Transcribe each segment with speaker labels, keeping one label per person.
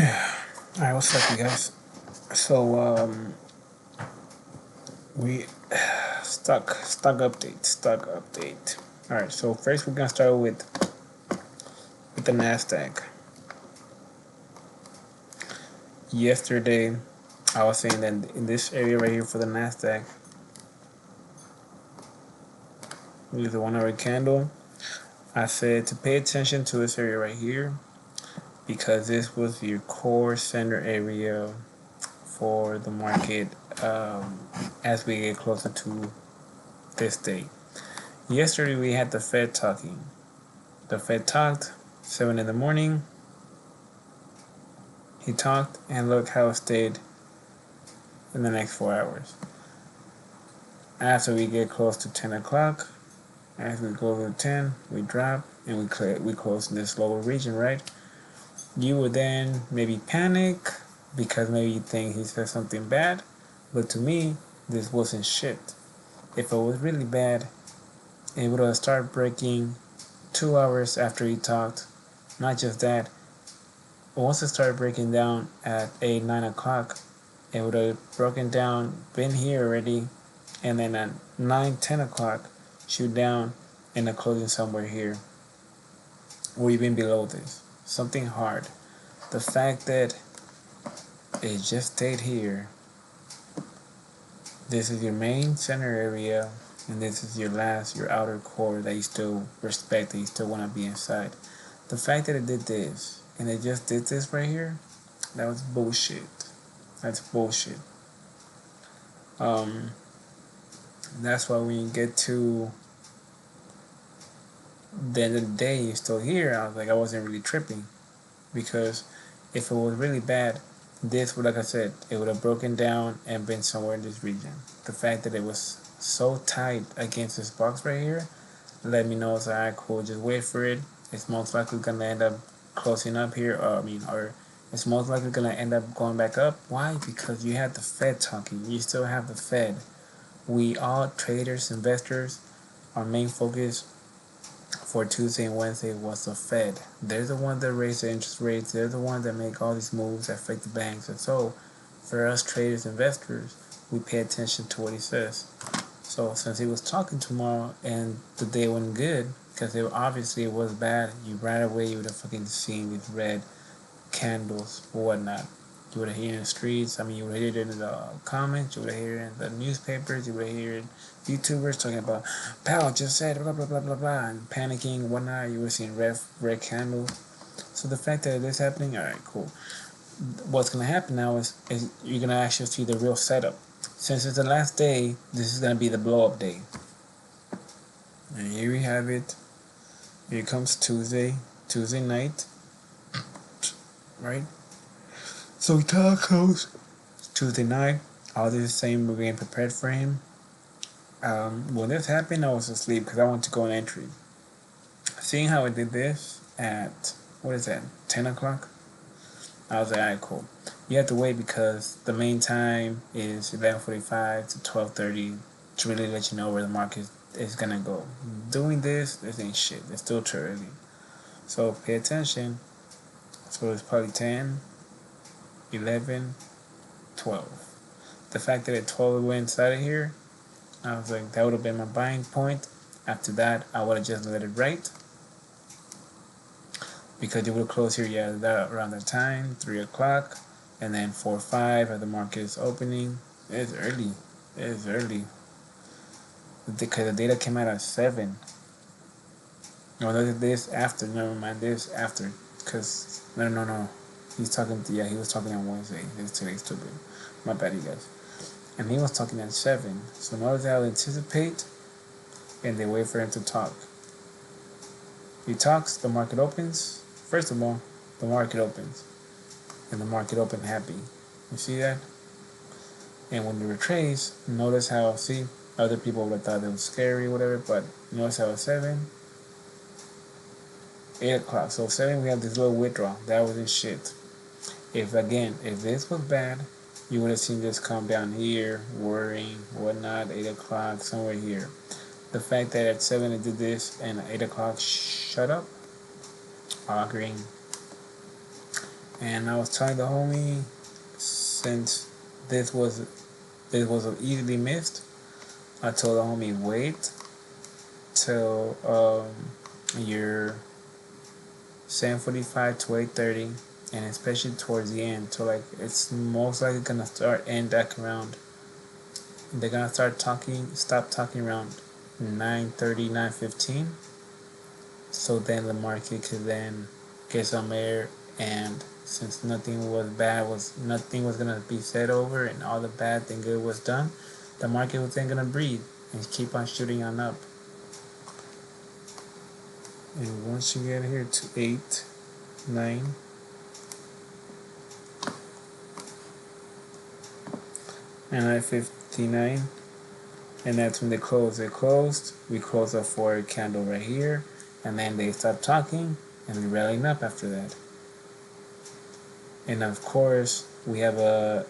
Speaker 1: Alright, what's up, you guys? So, we stock update. Alright, so first we're gonna start with the Nasdaq. Yesterday, I was saying that in this area right here for the Nasdaq, with the 1 hour candle, I said to pay attention to this area right here because this was your core center area for the market as we get closer to this date. Yesterday we had the Fed talking. The Fed talked 7 in the morning. He talked, and look how it stayed in the next 4 hours. After we get close to 10 o'clock, as we go to 10, we drop and we close in this lower region, right? You would then maybe panic because maybe you think he said something bad, but to me, this wasn't shit. If it was really bad, it would have started breaking 2 hours after he talked. Not just that, once it started breaking down at 8, 9 o'clock, it would have broken down, been here already, and then at 9, 10 o'clock, shoot down and a closing somewhere here, or even below this. Something hard. The fact that it just stayed here, this is your main center area, and this is your outer core that you still respect, that you still want to be inside. The fact that it did this, and it just did this right here, that was bullshit. That's bullshit. Um, that's why when you get to the end of the day, you're still here. I was like, I wasn't really tripping because if it was really bad, this would, like I said, it would have broken down and been somewhere in this region. The fact that it was so tight against this box right here let me know it's alright, cool. Just wait for it. It's most likely gonna end up closing up here, or it's most likely gonna end up going back up. Why? Because you have the Fed talking. You still have the Fed. We all traders, investors, our main focus for Tuesday and Wednesday was the Fed. They're the one that raise the interest rates. They're the one that make all these moves that affect the banks. And so, for us traders, investors, we pay attention to what he says. So since he was talking tomorrow and the day wasn't good, because obviously it was bad, you right away you would have fucking seen these red candles or whatnot. You would have heard it in the streets. I mean, you would have heard it in the comments. You would have heard it in the newspapers. You would have heard YouTubers talking about Powell just said blah blah blah blah blah and panicking and whatnot. You would have seen red candles. So the fact that it is happening, all right, cool. What's gonna happen now is you're gonna actually see the real setup. Since it's the last day, this is gonna be the blow up day. And here we have it. Here comes Tuesday night, right? So we talk close Tuesday night. All this same, we're getting prepared for him. When this happened, I was asleep because I want to go on entry. Seeing how I did this at, what is that, 10 o'clock? I was like, alright, cool. You have to wait because the main time is 11:45 to 12:30 to really let you know where the market is gonna go. Doing this ain't shit. It's still too early. So pay attention. So it's probably 10, 11, 12. The fact that at 12 we went inside of here, I was like, that would have been my buying point. After that, I would have just let it ride because it would have closed here, around that time, 3 o'clock, and then 4 or 5 as the market is opening. It's early. It's early. Because the data came out at 7. No, this after. Never mind, this after. Because, no. He was talking on Wednesday. Today's stupid. My bad, you guys. And he was talking at 7. So notice how they anticipate and they wait for him to talk. He talks, the market opens. First of all, the market opens. And the market opened happy. You see that? And when you retrace, notice how, see, other people would have thought it was scary or whatever, but notice how it's 7, 8 o'clock. So 7, we have this little withdrawal. That was his shit. If this was bad, you would have seen this come down here, worrying, whatnot, 8 o'clock, somewhere here. The fact that at 7 it did this and at 8 o'clock shut up, arguing, And I was telling the homie, since this was easily missed, I told the homie wait till your 7:45 to 8:30, and especially towards the end. So like it's most likely gonna end back around. They're gonna stop talking around 9:30, 9:15. So then the market could then get some air, and since nothing was gonna be said over, and all the bad and good was done, the market was then gonna breathe and keep on shooting on up. And once you get here to 8, 9, and 9:59, and that's when they closed. They closed. We closed a forward candle right here, and then they stopped talking, and we rallied up after that. And of course, we have a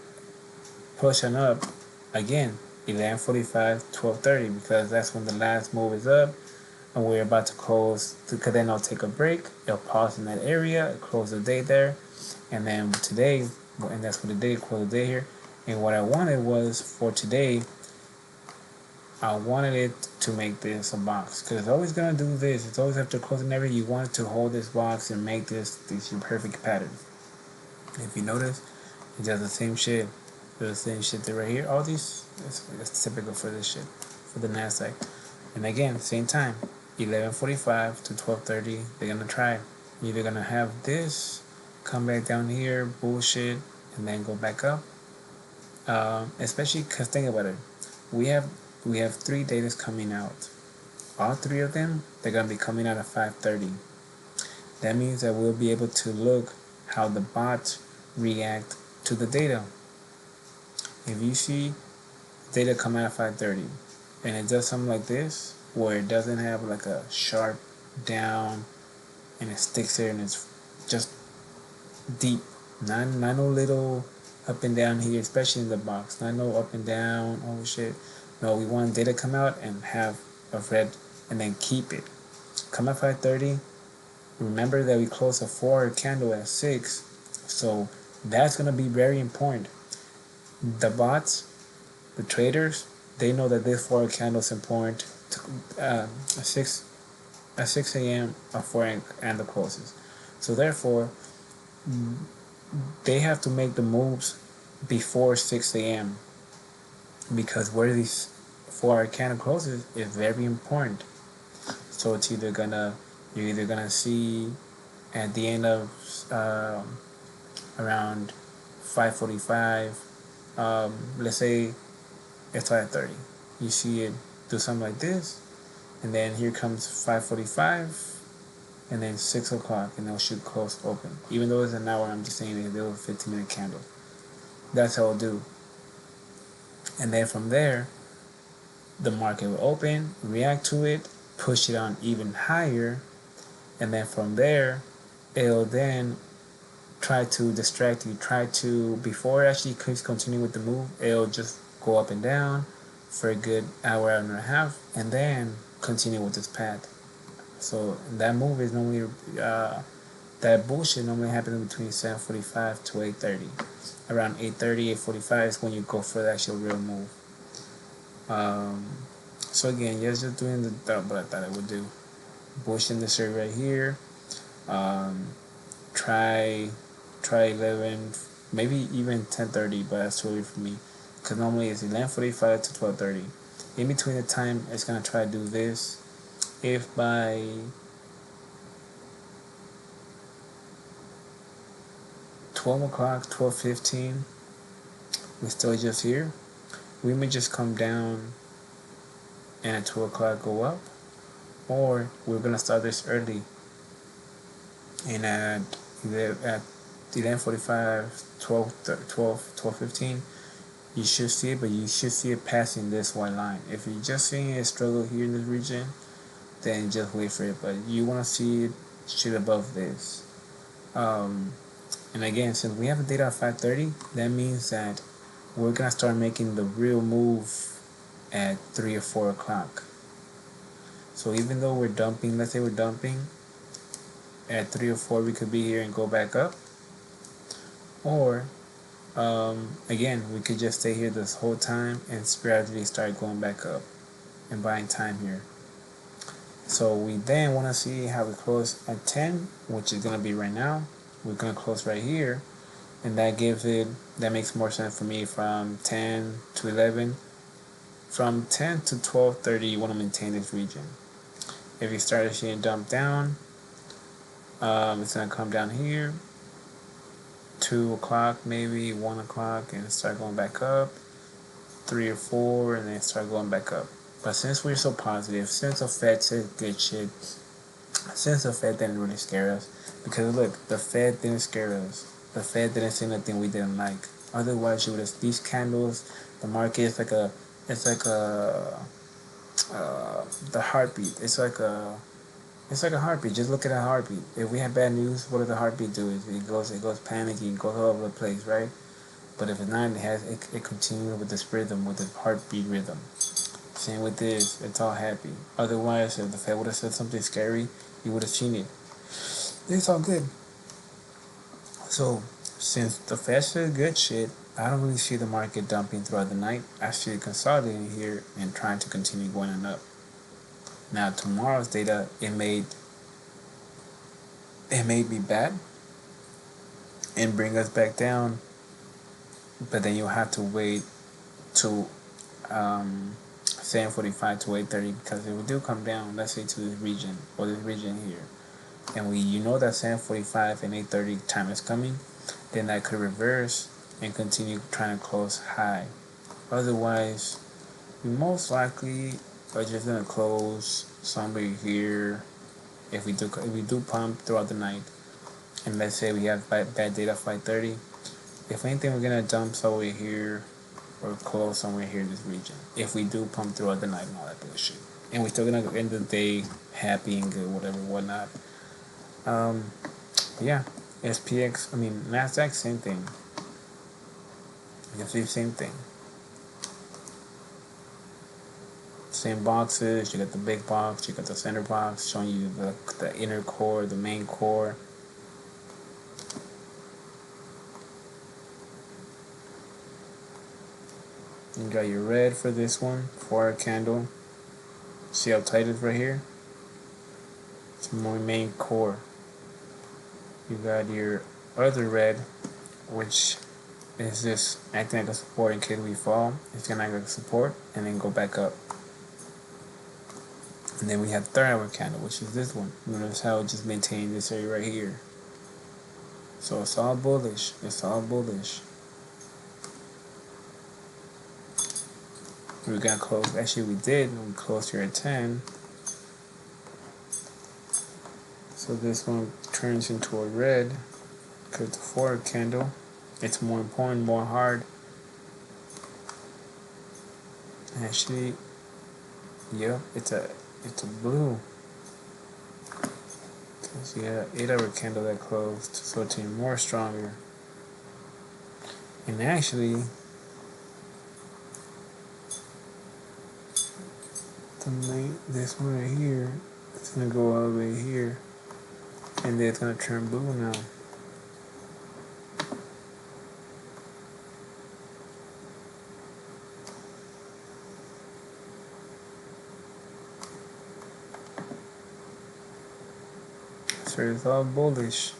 Speaker 1: push on up again, 11:45, 12:30, because that's when the last move is up, and we're about to close. Because then I'll take a break. It'll pause in that area, close the day there, and then today, and that's what the day close the day here. And what I wanted was for today, I wanted it to make this a box, because it's always gonna do this. It's always after closing area, you want it to hold this box and make this your perfect pattern. If you notice, it does the same shit. The same shit right here. All these, it's typical for this shit, for the Nasdaq. And again, same time, 11:45 to 12:30. They're gonna try. You're either gonna have this come back down here, bullshit, and then go back up. Especially because think about it, we have 3 data coming out. All 3 of them, they're gonna be coming out at 5:30. That means that we'll be able to look how the bots react to the data. If you see data come out at 5:30 and it does something like this, where it doesn't have like a sharp down and it sticks there and it's just deep, not no little up and down here, especially in the box, not no up and down, oh shit. No, we want data come out and have a red and then keep it. Come at 5:30. Remember that we closed a 4 candle at 6, so that's gonna be very important. The bots, the traders, they know that this 4 candle is important to, at 6 a.m. before and the closes. So therefore, they have to make the moves before 6 a.m. because where these 4 candle closes is very important. So it's you're either gonna see at the end of around 5:45. Let's say it's 5:30. You see it do something like this, and then here comes 5:45, and then 6 o'clock, and they'll shoot close open. Even though it's an hour, I'm just saying it's a 15-minute candle. That's how it'll do. And then from there, the market will open, react to it, push it on even higher, and then from there, it'll then try to distract you, before it actually keeps continuing with the move, it'll just go up and down for a good hour and a half, and then continue with this path. So that move is normally, that bullshit normally happens between 7:45 to 8:30. Around 8:30, 8:45 is when you go for the actual real move. So again, yes, just doing what I thought I would do. Bullshit in this area right here. Try 11, maybe even 10:30, but that's too early for me, because normally it's 11:45 to 12:30. In between the time, it's gonna try to do this. If by 12 o'clock, 12:15, we're still just here, we may just come down and at 2 o'clock go up, or we're gonna start this early and at 11:45, 12:15, you should see it, but you should see it passing this white line. If you're just seeing it struggle here in this region, then just wait for it. But you want to see it shoot above this. And again, since we have the data at 5:30, that means that we're gonna start making the real move at 3 or 4 o'clock. So even though we're dumping, let's say we're dumping at 3 or 4, we could be here and go back up. or again, we could just stay here this whole time and gradually start going back up and buying time here. So we then want to see how we close at 10, which is going to be right now. We're going to close right here, and that makes more sense for me from 10 to 11. From 10 to 12:30, you want to maintain this region. If you start seeing dump down, it's going to come down here, 2 o'clock, maybe 1 o'clock, and start going back up, 3 or 4, and then start going back up. But since we're so positive, since the Fed said good shit, since the Fed didn't really scare us, because look, the Fed didn't scare us. The Fed didn't say nothing we didn't like. Otherwise, you would have these candles. The market is like the heartbeat. It's like a heartbeat. Just look at a heartbeat. If we have bad news, what does the heartbeat do? It goes panicking, goes all over the place, right? But if it's not, it continues with this rhythm, with the heartbeat rhythm. Same with this, it's all happy. Otherwise, if the Fed would have said something scary, you would have seen it. It's all good. So, since the Fed said good shit, I don't really see the market dumping throughout the night. I see it consolidating here and trying to continue going on up. Now, tomorrow's data, it may be bad and bring us back down, but then you'll have to wait to 7:45 to 8:30, because if we do come down, let's say to this region or this region here, and you know that 7:45 and 8:30 time is coming, then I could reverse and continue trying to close high. Otherwise, we most likely are just gonna close somewhere here. If we do pump throughout the night, and let's say we have bad data 5:30, if anything, we're gonna dump somewhere here or close somewhere here in this region. If we do pump throughout the night and all that bullshit, and we're still gonna end the day happy and good, whatever, whatnot. Yeah, SPX. I mean Nasdaq, same thing. You can see same thing. Same boxes. You got the big box. You got the center box showing you the inner core, the main core. You got your red for this one, 4-hour candle. See how tight it is right here? It's my main core. You got your other red, which is just acting like a support in case we fall. It's gonna act like a support and then go back up. And then we have 3rd-hour candle, which is this one. Notice how it just maintained this area right here. So it's all bullish. It's all bullish. We're gonna close. Actually, we did. We closed here at 10. So this one turns into a red because the 4-hour candle. It's more important, more hard. Actually, yep, it's a blue. Because you got an 8-hour candle that closed, so it's even more stronger. And actually, this one right here, it's gonna go all the way here, and then it's gonna turn blue now. So it's all bullish.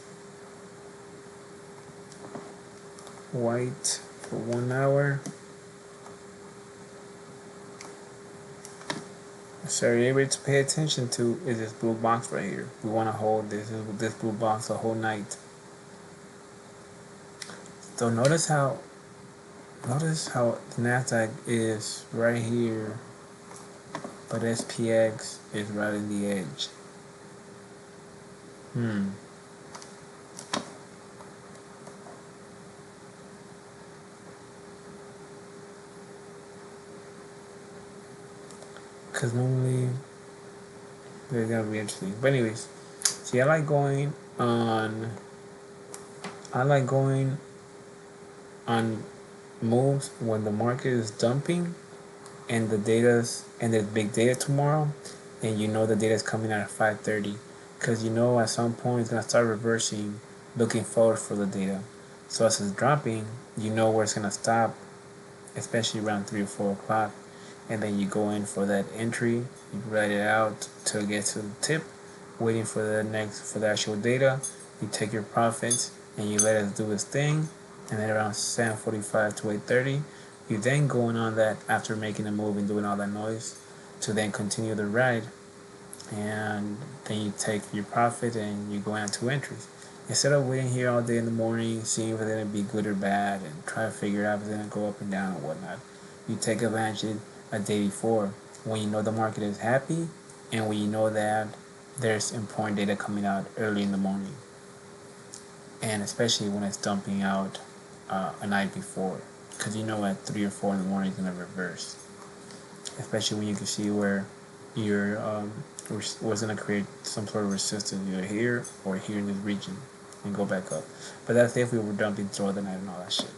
Speaker 1: White for 1 hour. So area to pay attention to is this blue box right here. We want to hold this blue box the whole night. So notice how the Nasdaq is right here, but SPX is right in the edge. Because normally they're gonna be interesting. But anyways, see, I like going on moves when the market is dumping and there's big data tomorrow, and you know the data is coming out at 5:30, because you know at some point it's gonna start reversing, looking forward for the data. So as it's dropping, you know where it's gonna stop, especially around 3 or 4 o'clock, and then you go in for that entry. You write it out till it gets to the tip, waiting for the actual data. You take your profits and you let it do its thing, and then around 7:45 to 8:30, you then going on that after making a move and doing all that noise to then continue the ride, and then you take your profit and you go out two entries. Instead of waiting here all day in the morning, seeing if it's gonna be good or bad, and try to figure out if it's gonna go up and down or whatnot, you take advantage a day before when you know the market is happy and when you know that there's important data coming out early in the morning, and especially when it's dumping out a night before, because you know at 3 or 4 in the morning it's gonna reverse. Especially when you can see where you're was going to create some sort of resistance either here or here in this region and go back up. But that's if we were dumping throughout the night and all that shit,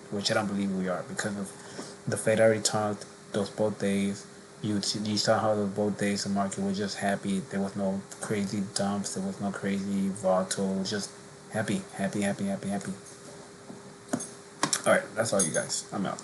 Speaker 1: which I don't believe we are because of the Fed already talked those both days. You saw how those both days the market was just happy. There was no crazy dumps. There was no crazy volatile. It was just happy, happy, happy, happy, happy. All right, that's all, you guys. I'm out.